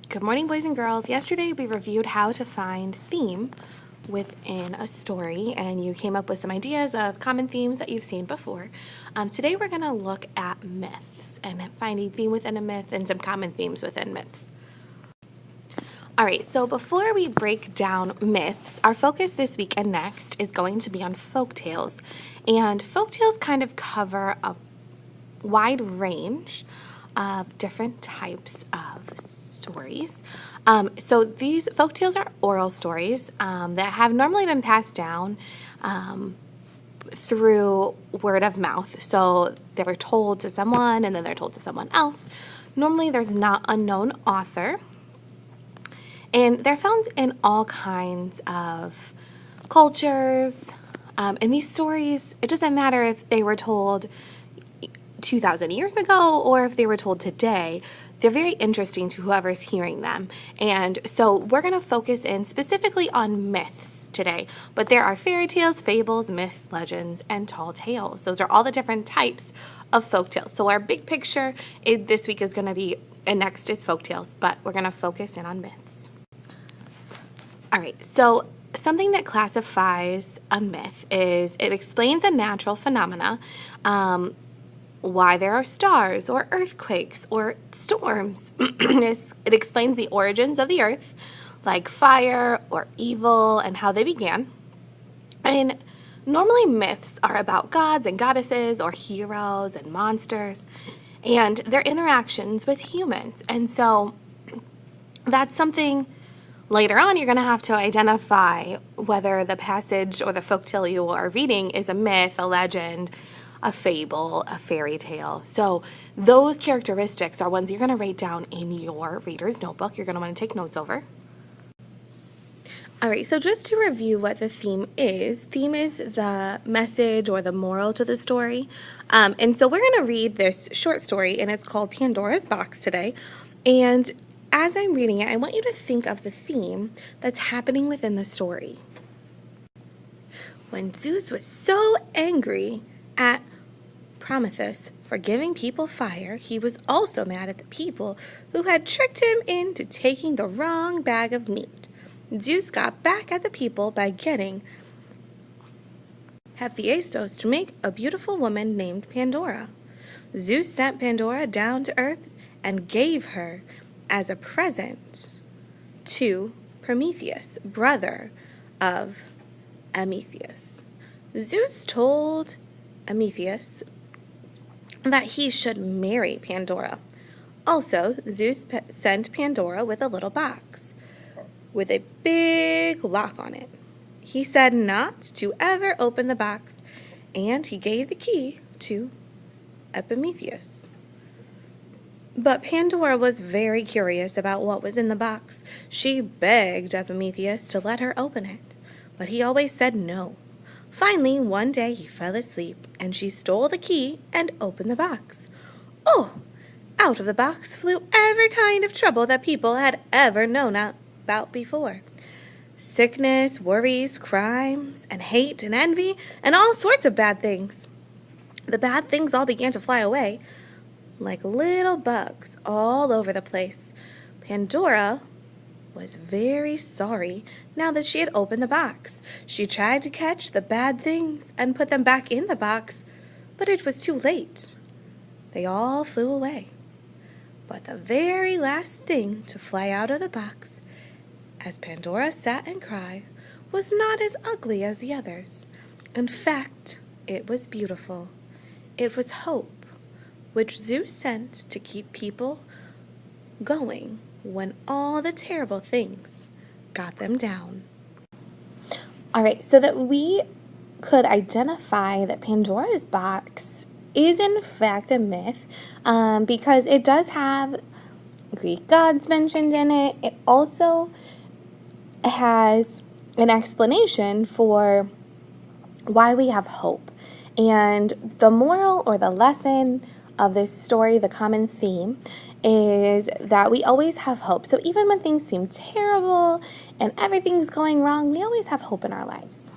Good morning, boys and girls. Yesterday we reviewed how to find theme within a story, and you came up with some ideas of common themes that you've seen before. Today we're going to look at myths and finding theme within a myth and some common themes within myths. All right, so before we break down myths, our focus this week and next is going to be on folktales. And folktales kind of cover a wide range of different types of stories. So these folktales are oral stories that have normally been passed down through word of mouth. So they were told to someone and then they're told to someone else. Normally there's not a known author. And they're found in all kinds of cultures. And these stories, it doesn't matter if they were told 2,000 years ago or if they were told today, they're very interesting to whoever's hearing them. And so we're going to focus in specifically on myths today, but there are fairy tales, fables, myths, legends, and tall tales. Those are all the different types of folktales. So our big picture this week is going to be, and next is folktales, but we're going to focus in on myths. All right, so something that classifies a myth is it explains a natural phenomena, why there are stars or earthquakes or storms. It explains the origins of the earth, like fire or evil and how they began. And normally myths are about gods and goddesses or heroes and monsters and their interactions with humans. And so that's something later on you're going to have to identify whether the passage or the folktale you are reading is a myth, a legend, a fable, a fairy tale. So those characteristics are ones you're going to write down in your reader's notebook. You're going to want to take notes over. All right, so just to review what the theme is the message or the moral to the story. And so we're going to read this short story, and it's called Pandora's Box today. And as I'm reading it, I want you to think of the theme that's happening within the story. When Zeus was so angry at Prometheus for giving people fire, he was also mad at the people who had tricked him into taking the wrong bag of meat. Zeus got back at the people by getting Hephaestus to make a beautiful woman named Pandora. Zeus sent Pandora down to earth and gave her as a present to Prometheus, brother of Emetheus. Zeus told Emetheus that he should marry Pandora. Also, Zeus sent Pandora with a little box with a big lock on it. He said not to ever open the box, and he gave the key to Epimetheus. But Pandora was very curious about what was in the box. She begged Epimetheus to let her open it, but he always said no. Finally, one day he fell asleep, and she stole the key and opened the box. Oh! Out of the box flew every kind of trouble that people had ever known about before. Sickness, worries, crimes, and hate and envy, and all sorts of bad things. The bad things all began to fly away, like little bugs all over the place. Pandora was very sorry now that she had opened the box. She tried to catch the bad things and put them back in the box, but it was too late. They all flew away. But the very last thing to fly out of the box, as Pandora sat and cried, was not as ugly as the others. In fact, it was beautiful. It was hope, which Zeus sent to keep people going when all the terrible things got them down. All right, so that we could identify that Pandora's box is in fact a myth because it does have Greek gods mentioned in it. It also has an explanation for why we have hope. And the moral or the lesson of this story, the common theme, is that we always have hope. So even when things seem terrible and everything's going wrong, we always have hope in our lives.